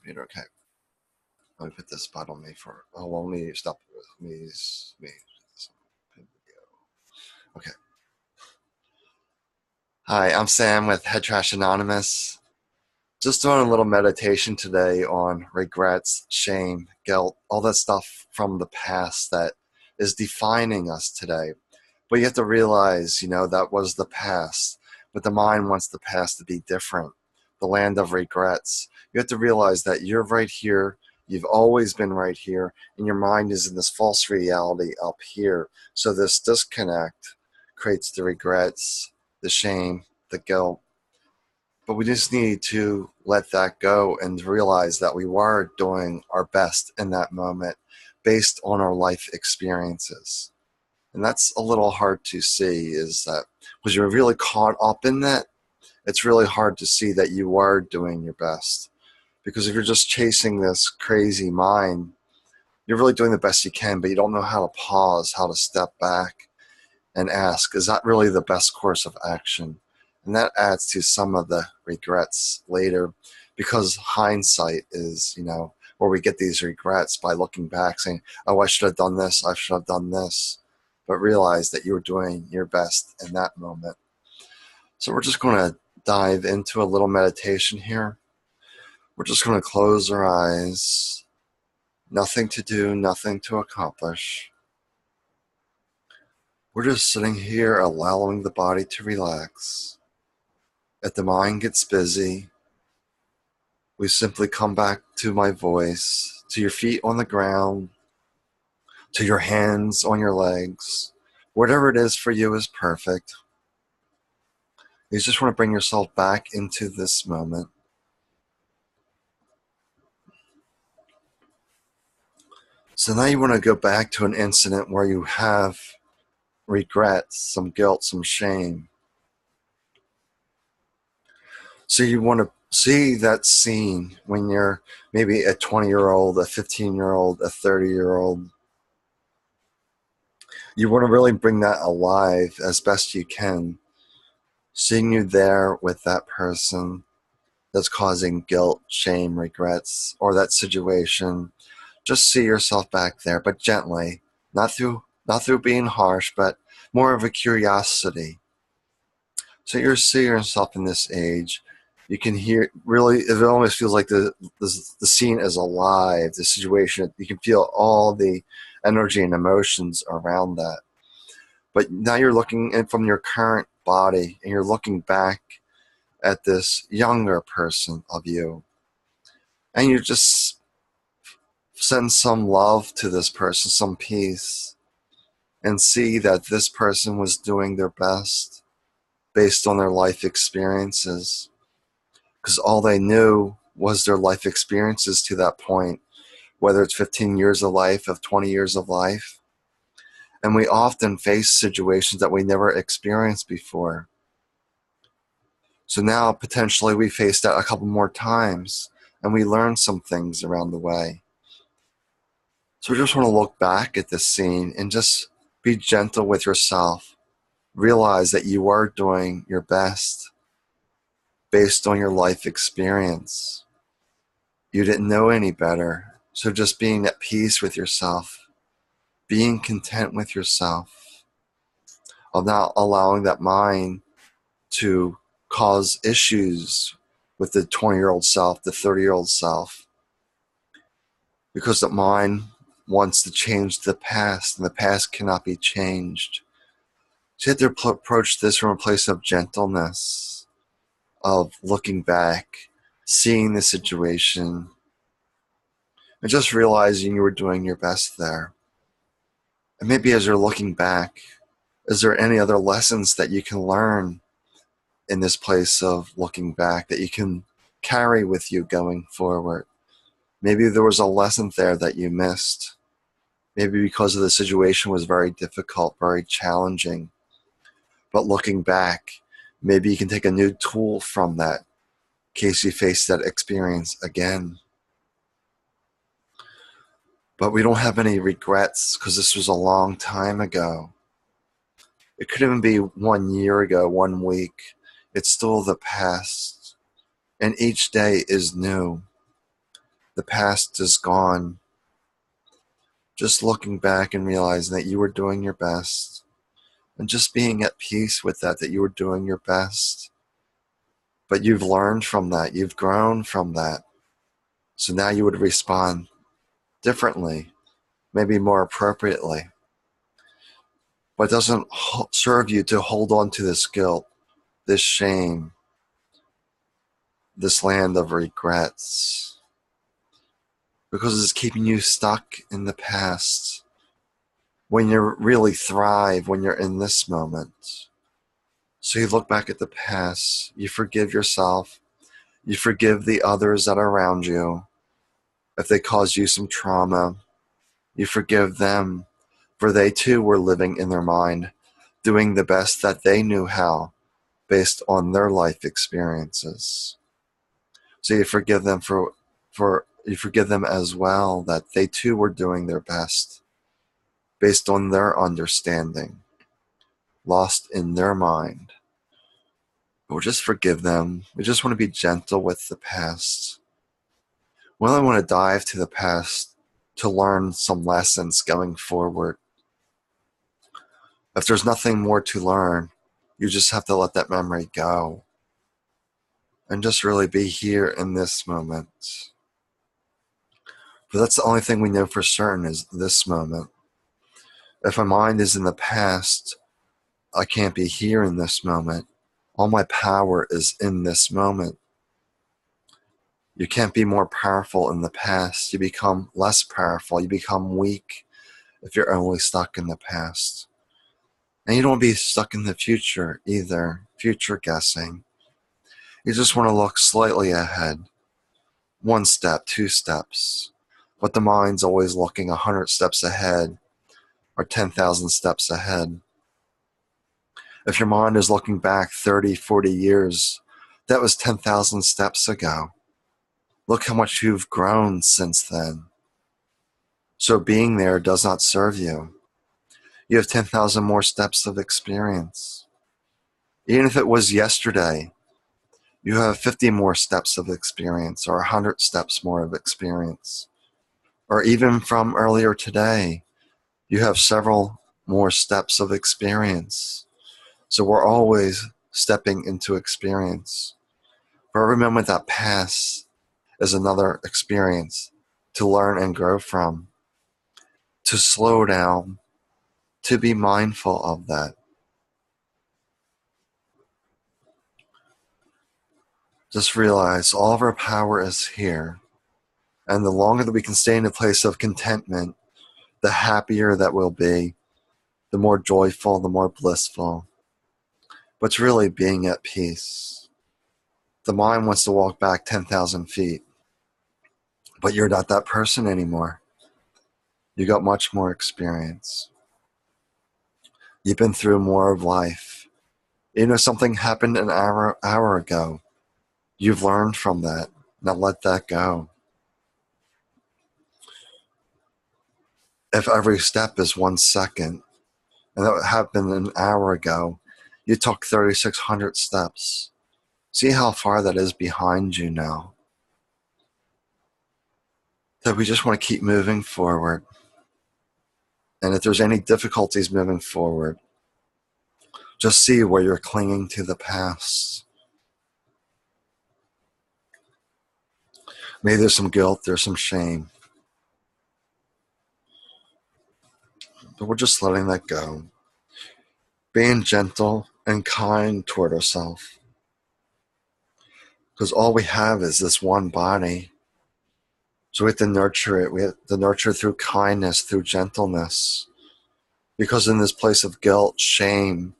computer. Okay. Let me put this spot on me for. Oh, well, let me stop. Let me. Okay. Hi, I'm Sam with Head Trash Anonymous. Just doing a little meditation today on regrets, shame, guilt, all that stuff from the past that is defining us today. But you have to realize, that was the past. But the mind wants the past to be different. The land of regrets. You have to realize that you're right here. You've always been right here. And your mind is in this false reality up here. So this disconnect creates the regrets, the shame, the guilt. But we just need to let that go and realize that we were doing our best in that moment based on our life experiences. And that's a little hard to see, is that because you're really caught up in that, it's really hard to see that you are doing your best. Because if you're just chasing this crazy mind, you're really doing the best you can, but you don't know how to pause, how to step back and ask, is that really the best course of action? And that adds to some of the regrets later, because hindsight is, where we get these regrets by looking back saying, oh, I should have done this, I should have done this, but realize that you were doing your best in that moment. So we're just going to dive into a little meditation here. We're just going to close our eyes. Nothing to do, nothing to accomplish. We're just sitting here allowing the body to relax. If the mind gets busy, we simply come back to my voice, to your feet on the ground, to your hands on your legs. Whatever it is for you is perfect. You just want to bring yourself back into this moment. So now you want to go back to an incident where you have regrets, some guilt, some shame. So you want to see that scene when you're maybe a 20-year-old, a 15-year-old, a 30-year-old. You want to really bring that alive as best you can. Seeing you there with that person that's causing guilt, shame, regrets, or that situation. Just see yourself back there, but gently, not through being harsh, but more of a curiosity. So you see yourself in this age. You can hear, really, it almost feels like the scene is alive, the situation. You can feel all the energy and emotions around that. But now you're looking in from your current body, and you're looking back at this younger person of you. And you just send some love to this person, some peace, and see that this person was doing their best based on their life experiences. Because all they knew was their life experiences to that point, whether it's 15 years of life, of 20 years of life. And we often face situations that we never experienced before. So now potentially we face that a couple more times, and we learn some things around the way. So we just want to look back at this scene and just be gentle with yourself. Realize that you are doing your best based on your life experience. You didn't know any better. So just being at peace with yourself, being content with yourself, of not allowing that mind to cause issues with the 20-year-old self, the 30-year-old self, because that mind wants to change the past, and the past cannot be changed. So you have to approach this from a place of gentleness, of looking back, seeing the situation, and just realizing you were doing your best there. And maybe as you're looking back, is there any other lessons that you can learn in this place of looking back that you can carry with you going forward? Maybe there was a lesson there that you missed. Maybe because of the situation was very difficult, very challenging. But looking back, maybe you can take a new tool from that in case you face that experience again. But we don't have any regrets because this was a long time ago. It could even be 1 year ago, 1 week. It's still the past. And each day is new. the past is gone. Just looking back and realizing that you were doing your best, and just being at peace with that you were doing your best. But you've learned from that, you've grown from that. So now you would respond differently, maybe more appropriately. But it doesn't serve you to hold on to this guilt, this shame, this land of regrets, because it's keeping you stuck in the past when you really thrive when you're in this moment. So you look back at the past, you forgive yourself, you forgive the others that are around you. If they caused you some trauma, you forgive them, for they too were living in their mind, doing the best that they knew how, based on their life experiences. So you forgive them for you forgive them as well, that they too were doing their best, based on their understanding, lost in their mind. But we'll just forgive them. We just want to be gentle with the past. We only want to dive to the past to learn some lessons going forward. If there's nothing more to learn, you just have to let that memory go and just really be here in this moment. But that's the only thing we know for certain is this moment. If my mind is in the past, I can't be here in this moment. All my power is in this moment. You can't be more powerful in the past. You become less powerful. You become weak if you're only stuck in the past. And you don't want to be stuck in the future either, future guessing. You just want to look slightly ahead. 1 step, 2 steps. But the mind's always looking 100 steps ahead or 10,000 steps ahead. If your mind is looking back 30, 40 years, that was 10,000 steps ago. Look how much you've grown since then. So being there does not serve you. You have 10,000 more steps of experience. Even if it was yesterday, you have 50 more steps of experience or 100 steps more of experience. Or even from earlier today, you have several more steps of experience. So we're always stepping into experience. For every moment that passes is another experience to learn and grow from, to slow down, to be mindful of that. Just realize all of our power is here. And the longer that we can stay in a place of contentment, the happier that we'll be, the more joyful, the more blissful. But it's really being at peace. The mind wants to walk back 10,000 feet, but you're not that person anymore. You got much more experience. You've been through more of life. You know, something happened an hour ago. You've learned from that. Now let that go. If every step is 1 second, and that happened an hour ago, you took 3,600 steps. See how far that is behind you now. That we just want to keep moving forward. And if there's any difficulties moving forward, just see where you're clinging to the past. Maybe there's some guilt, there's some shame. But we're just letting that go. Being gentle and kind toward ourselves. Because all we have is this one body. So we have to nurture it. We have to nurture it through kindness, through gentleness. Because in this place of guilt, shame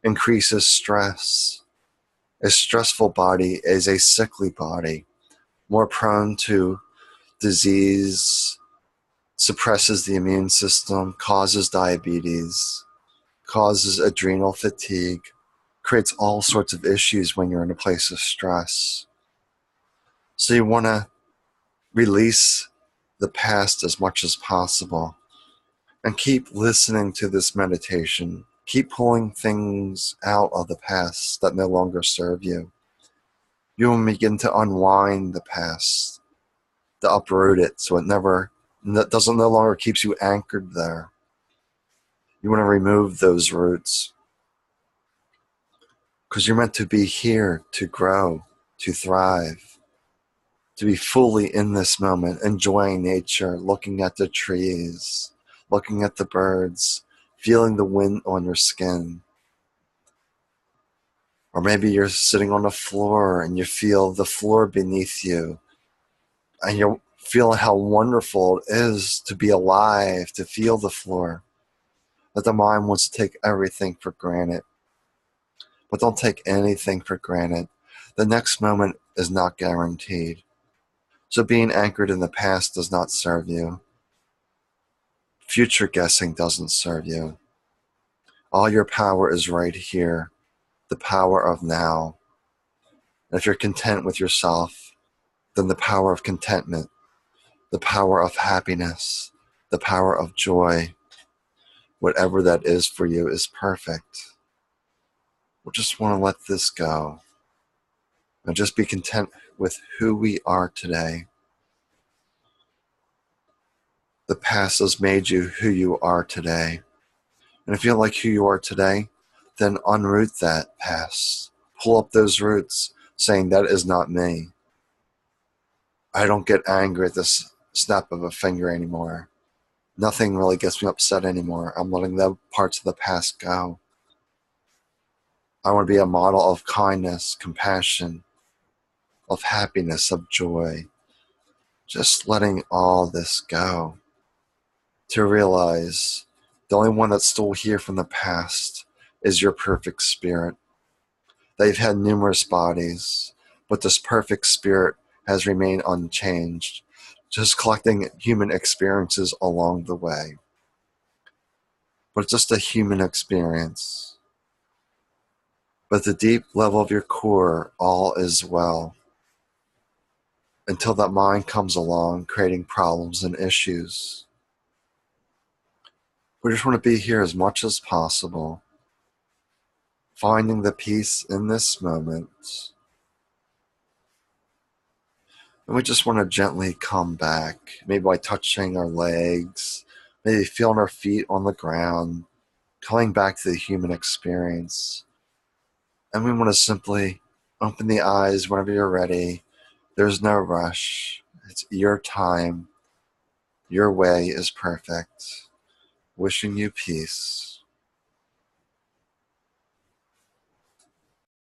increases stress. A stressful body is a sickly body, more prone to disease, suppresses the immune system, causes diabetes, causes adrenal fatigue, creates all sorts of issues when you're in a place of stress. So you want to release the past as much as possible and keep listening to this meditation. Keep pulling things out of the past that no longer serve you. You will begin to unwind the past. to uproot it so that doesn't no longer keeps you anchored there. You want to remove those roots because you're meant to be here to grow, to thrive, to be fully in this moment, enjoying nature, looking at the trees, looking at the birds, feeling the wind on your skin. Or maybe you're sitting on the floor and you feel the floor beneath you, and you feel how wonderful it is to be alive, to feel the floor. That the mind wants to take everything for granted. But don't take anything for granted. The next moment is not guaranteed. So being anchored in the past does not serve you. Future guessing doesn't serve you. All your power is right here, the power of now. And if you're content with yourself, then the power of contentment, the power of happiness, the power of joy, whatever that is for you, is perfect. We just want to let this go and just be content with who we are today. The past has made you who you are today. And if you don't like who you are today, then unroot that past. Pull up those roots saying that is not me. I don't get angry at this snap of a finger anymore. Nothing really gets me upset anymore. I'm letting the parts of the past go. I want to be a model of kindness, compassion, of happiness, of joy. Just letting all this go. To realize the only one that's still here from the past is your perfect spirit. They've had numerous bodies, but this perfect spirit has remained unchanged, just collecting human experiences along the way. But it's just a human experience. But at the deep level of your core, all is well. Until that mind comes along, creating problems and issues. We just want to be here as much as possible, finding the peace in this moment. And we just want to gently come back, maybe by touching our legs, maybe feeling our feet on the ground, coming back to the human experience. And we want to simply open the eyes whenever you're ready. There's no rush. It's your time. Your way is perfect. Wishing you peace.